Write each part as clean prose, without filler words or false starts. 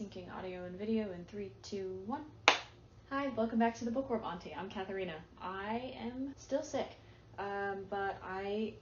Syncing audio and video in 3, 2, 1. Hi, welcome back to the Bookworm Auntie. I'm Katherina. I am still sick, but I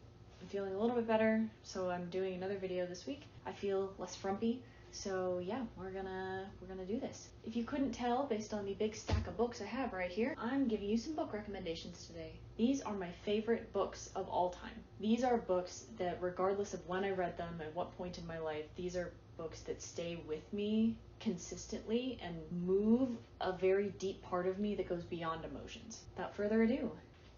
am feeling a little bit better, so I'm doing another video this week. I feel less frumpy, so yeah, we're gonna do this. If you couldn't tell based on the big stack of books I have right here, I'm giving you some book recommendations today. These are my favorite books of all time. These are books that, regardless of when I read them and what point in my life, these are books that stay with me consistently and move a very deep part of me that goes beyond emotions. Without further ado,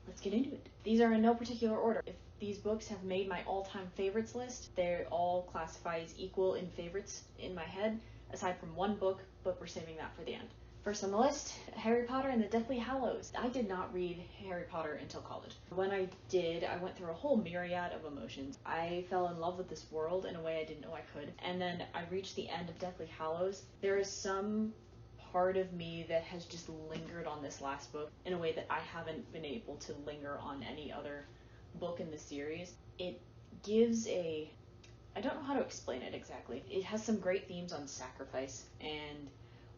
let's get into it. These are in no particular order. If these books have made my all-time favorites list, they all classify as equal in favorites in my head, aside from one book, but we're saving that for the end. First on the list, Harry Potter and the Deathly Hallows. I did not read Harry Potter until college. When I did, I went through a whole myriad of emotions. I fell in love with this world in a way I didn't know I could. And then I reached the end of Deathly Hallows. There is some part of me that has just lingered on this last book in a way that I haven't been able to linger on any other book in the series. It gives I don't know how to explain it exactly. It has some great themes on sacrifice and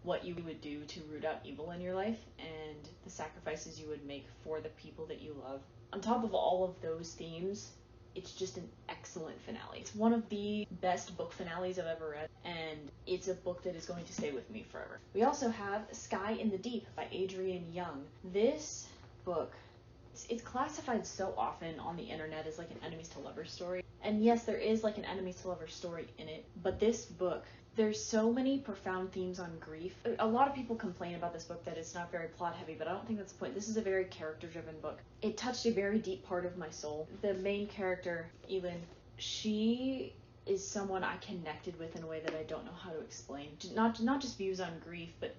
what you would do to root out evil in your life and the sacrifices you would make for the people that you love. On top of all of those themes, it's just an excellent finale. It's one of the best book finales I've ever read, and it's a book that is going to stay with me forever. We also have Sky in the Deep by Adrienne Young. This book, it's classified so often on the internet as like an enemies to lovers story. And yes, there is like an enemies to lovers story in it, but this book, there's so many profound themes on grief. A lot of people complain about this book that it's not very plot heavy, but I don't think that's the point. This is a very character driven book. It touched a very deep part of my soul. The main character, Elin, she is someone I connected with in a way that I don't know how to explain. Not just views on grief, but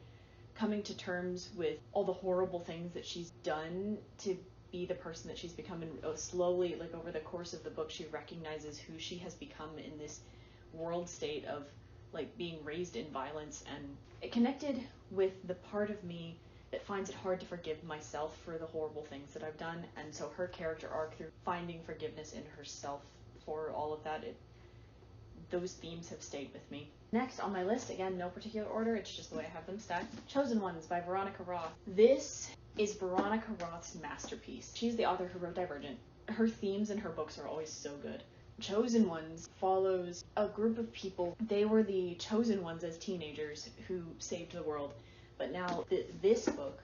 coming to terms with all the horrible things that she's done to be the person that she's become, and slowly, like over the course of the book, she recognizes who she has become in this world state of like being raised in violence. And it connected with the part of me that finds it hard to forgive myself for the horrible things that I've done. And so her character arc through finding forgiveness in herself for all of that, those themes have stayed with me. Next on my list, again, no particular order, it's just the way I have them stacked, Chosen Ones by Veronica Roth. This is Veronica Roth's masterpiece. She's the author who wrote Divergent. Her themes in her books are always so good. Chosen Ones follows a group of people. They were the chosen ones as teenagers who saved the world, but now this book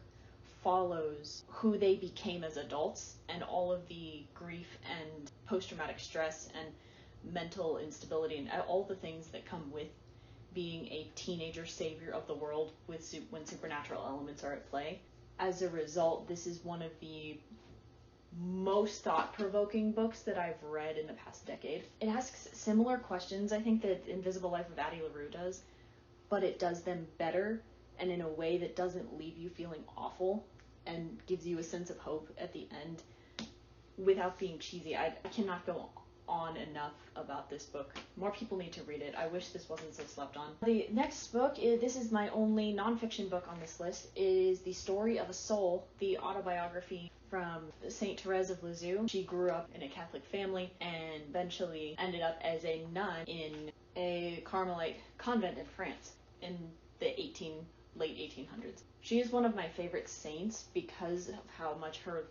follows who they became as adults and all of the grief and post-traumatic stress and mental instability and all the things that come with being a teenager savior of the world when supernatural elements are at play. As a result, this is one of the most thought-provoking books that I've read in the past decade. It asks similar questions, I think, that Invisible Life of Addie LaRue does, but it does them better and in a way that doesn't leave you feeling awful and gives you a sense of hope at the end without being cheesy. I cannot go on enough about this book. More people need to read it. I wish this wasn't so slept on. The next book, this is my only nonfiction book on this list, is The Story of a Soul, the autobiography from Saint Therese of Lisieux. She grew up in a Catholic family and eventually ended up as a nun in a Carmelite convent in France in the late 1800s. She is one of my favorite saints because of how much her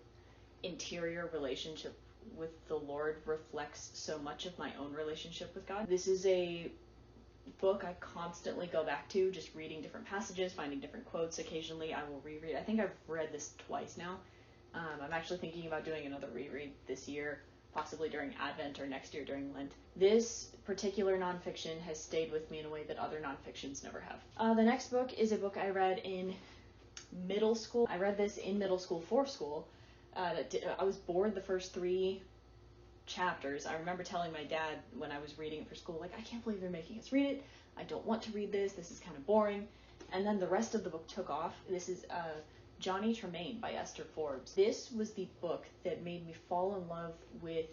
interior relationship with the Lord reflects so much of my own relationship with God. This is a book I constantly go back to, just reading different passages, finding different quotes. Occasionally I will reread. I think I've read this twice now. I'm actually thinking about doing another reread this year, possibly during Advent or next year during Lent. This particular nonfiction has stayed with me in a way that other nonfictions never have. The next book is a book I read in middle school. I read this in middle school for school. I was bored the first 3 chapters. I remember telling my dad when I was reading it for school, like, I can't believe they're making us read it. I don't want to read this. This is kind of boring. And then the rest of the book took off. This is Johnny Tremaine by Esther Forbes. This was the book that made me fall in love with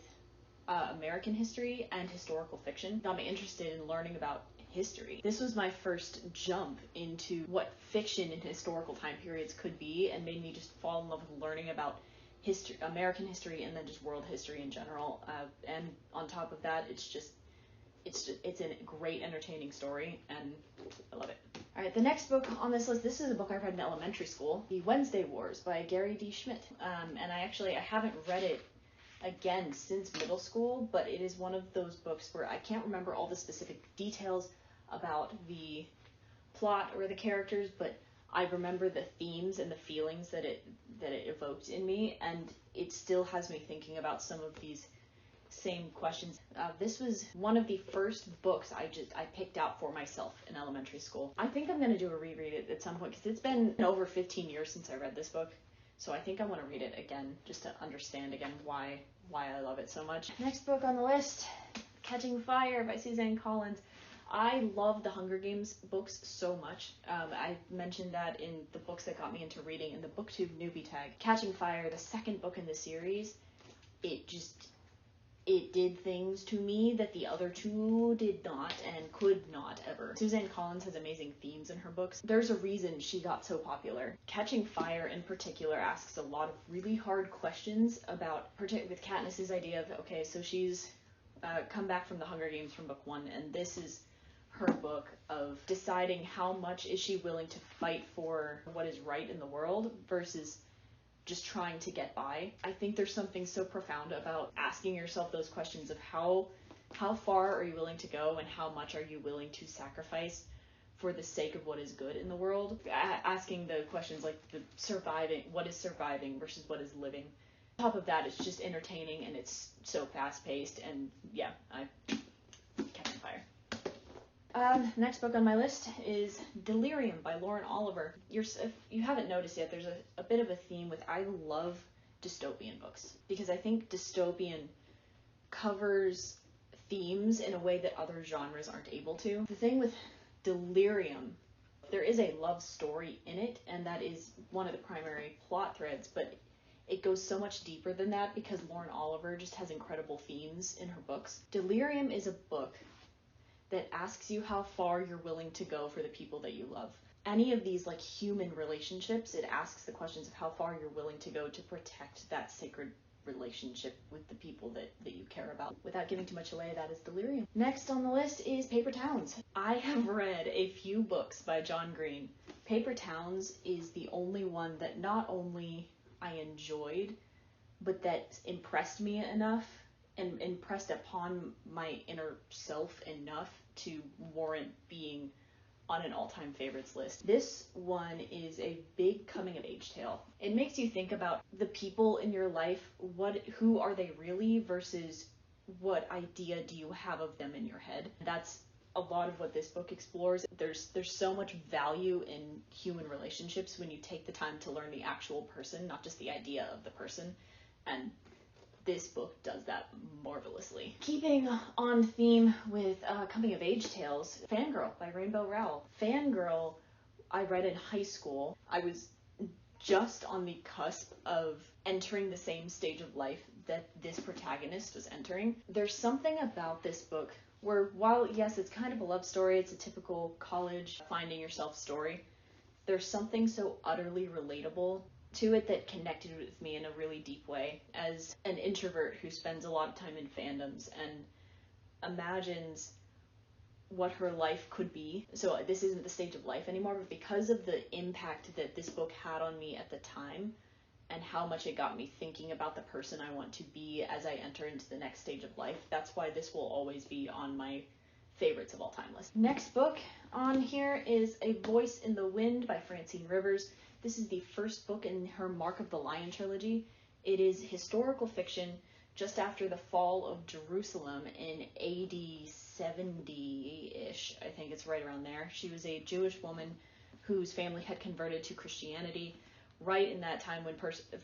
American history and historical fiction. Got me interested in learning about history. This was my first jump into what fiction in historical time periods could be, and made me just fall in love with learning about history, American history, and then just world history in general. And on top of that, it's a great entertaining story, and I love it. Alright, the next book on this list, this is a book I read in elementary school, The Wednesday Wars by Gary D. Schmidt. And I haven't read it again since middle school, but it is one of those books where I can't remember all the specific details about the plot or the characters, but I remember the themes and the feelings that it evoked in me, and it still has me thinking about some of these same questions. This was one of the first books I picked out for myself in elementary school. I think I'm going to do a reread it at some point because it's been over 15 years since I read this book, so I think I want to read it again just to understand again why I love it so much. Next book on the list, Catching Fire by Suzanne Collins. I love the Hunger Games books so much. I mentioned that in the books that got me into reading in the BookTube newbie tag. Catching Fire, the second book in the series, it did things to me that the other two did not and could not ever. Suzanne Collins has amazing themes in her books. There's a reason she got so popular. Catching Fire in particular asks a lot of really hard questions about, with Katniss's idea of, okay, so she's come back from the Hunger Games from book 1, and this is her book of deciding how much is she willing to fight for what is right in the world versus just trying to get by. I think there's something so profound about asking yourself those questions of how far are you willing to go and how much are you willing to sacrifice for the sake of what is good in the world. Asking the questions like what is surviving versus what is living. On top of that, it's just entertaining and it's so fast paced, and yeah, Catching Fire. Next book on my list is Delirium by Lauren Oliver. If you haven't noticed yet, there's a bit of a theme with, I love dystopian books because I think dystopian covers themes in a way that other genres aren't able to. The thing with Delirium, there is a love story in it, and that is one of the primary plot threads, but it goes so much deeper than that because Lauren Oliver just has incredible themes in her books. Delirium is a book that asks you how far you're willing to go for the people that you love. Any of these like human relationships, it asks the questions of how far you're willing to go to protect that sacred relationship with the people that you care about. Without giving too much away, that is Delirium. Next on the list is Paper Towns. I have read a few books by John Green. Paper Towns is the only one that not only I enjoyed, but that impressed me enough and impressed upon my inner self enough to warrant being on an all-time favorites list. This one is a big coming-of-age tale. It makes you think about the people in your life, who are they really versus what idea do you have of them in your head. That's a lot of what this book explores. There's so much value in human relationships when you take the time to learn the actual person, not just the idea of the person, and this book does that marvelously. Keeping on theme with coming-of-age tales, Fangirl by Rainbow Rowell. Fangirl, I read in high school. I was just on the cusp of entering the same stage of life that this protagonist was entering. There's something about this book where, while yes, it's kind of a love story, it's a typical college finding yourself story, there's something so utterly relatable to it that connected with me in a really deep way as an introvert who spends a lot of time in fandoms and imagines what her life could be. So this isn't the stage of life anymore, but because of the impact that this book had on me at the time and how much it got me thinking about the person I want to be as I enter into the next stage of life, that's why this will always be on my favorites of all time list. Next book on here is A Voice in the Wind by Francine Rivers. This is the first book in her Mark of the Lion trilogy. It is historical fiction just after the fall of Jerusalem in AD 70-ish. I think it's right around there. She was a Jewish woman whose family had converted to Christianity right in that time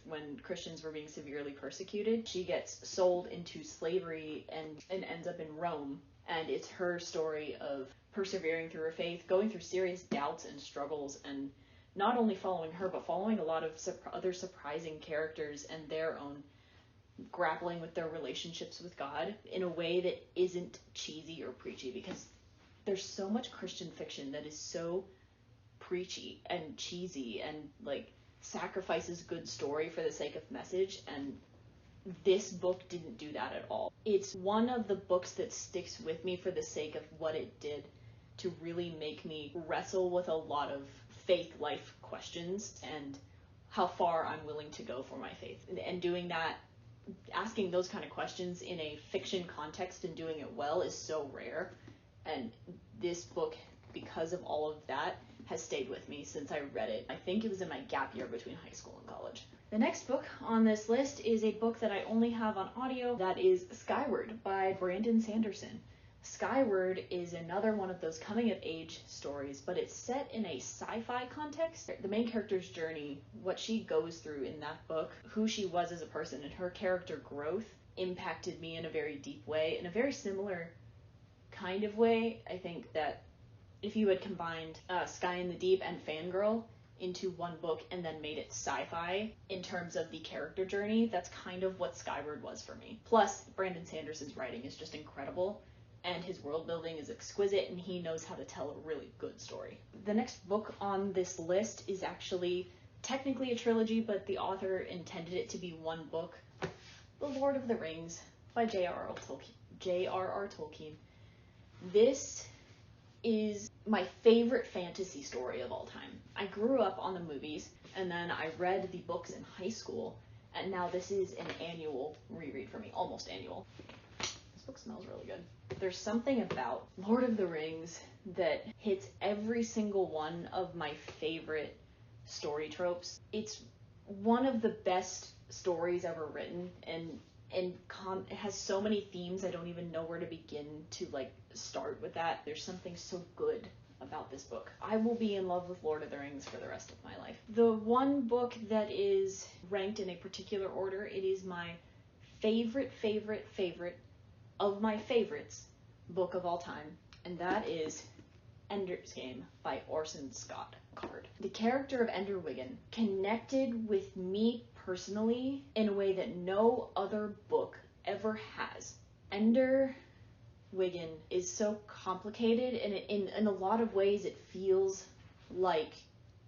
when Christians were being severely persecuted. She gets sold into slavery and ends up in Rome. And it's her story of persevering through her faith, going through serious doubts and struggles, and not only following her, but following a lot of other surprising characters and their own grappling with their relationships with God in a way that isn't cheesy or preachy, because there's so much Christian fiction that is so preachy and cheesy and like sacrifices good story for the sake of message, and this book didn't do that at all. It's one of the books that sticks with me for the sake of what it did to really make me wrestle with a lot of faith life questions and how far I'm willing to go for my faith. And doing that, asking those kind of questions in a fiction context and doing it well is so rare. And this book, because of all of that, has stayed with me since I read it. I think it was in my gap year between high school and college. The next book on this list is a book that I only have on audio. That is Skyward by Brandon Sanderson. Skyward is another one of those coming of age stories, but it's set in a sci-fi context. The main character's journey, what she goes through in that book, who she was as a person, and her character growth impacted me in a very deep way, in a very similar kind of way. I think that if you had combined Sky in the Deep and Fangirl into one book and then made it sci-fi in terms of the character journey, that's kind of what Skyward was for me. Plus, Brandon Sanderson's writing is just incredible, and his world building is exquisite, and he knows how to tell a really good story. The next book on this list is actually technically a trilogy, but the author intended it to be one book. The Lord of the Rings by J.R.R. Tolkien. This is my favorite fantasy story of all time. I grew up on the movies, and then I read the books in high school, and now this is an annual reread for me, almost annual. This book smells really good. There's something about Lord of the Rings that hits every single one of my favorite story tropes. It's one of the best stories ever written, and it has so many themes, I don't even know where to begin to start with that. There's something so good about this book. I will be in love with Lord of the Rings for the rest of my life. The one book that is ranked in a particular order, it is my favorite of my favorites book of all time, and that is Ender's Game by Orson Scott Card. The character of Ender Wiggin connected with me personally in a way that no other book ever has. Ender Wiggin is so complicated, and in a lot of ways it feels like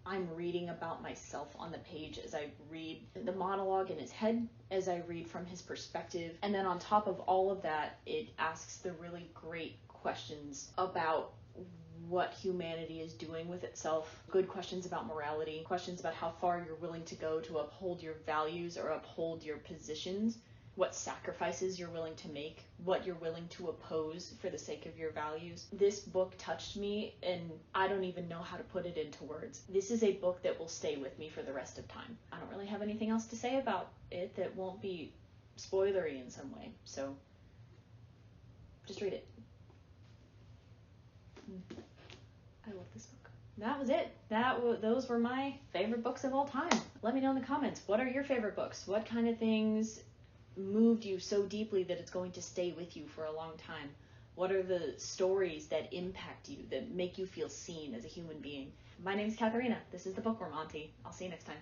I'm reading about myself on the page as I read the monologue in his head, as I read from his perspective. And then on top of all of that, it asks the really great questions about what humanity is doing with itself. Good questions about morality, questions about how far you're willing to go to uphold your values or uphold your positions, what sacrifices you're willing to make, what you're willing to oppose for the sake of your values. This book touched me, and I don't even know how to put it into words. This is a book that will stay with me for the rest of time. I don't really have anything else to say about it that won't be spoilery in some way, so just read it. I love this book. That was it. Those were my favorite books of all time. Let me know in the comments, what are your favorite books? What kind of things moved you so deeply that it's going to stay with you for a long time? What are the stories that impact you, that make you feel seen as a human being? My name is Katherina. This is the Bookworm Auntie. I'll see you next time.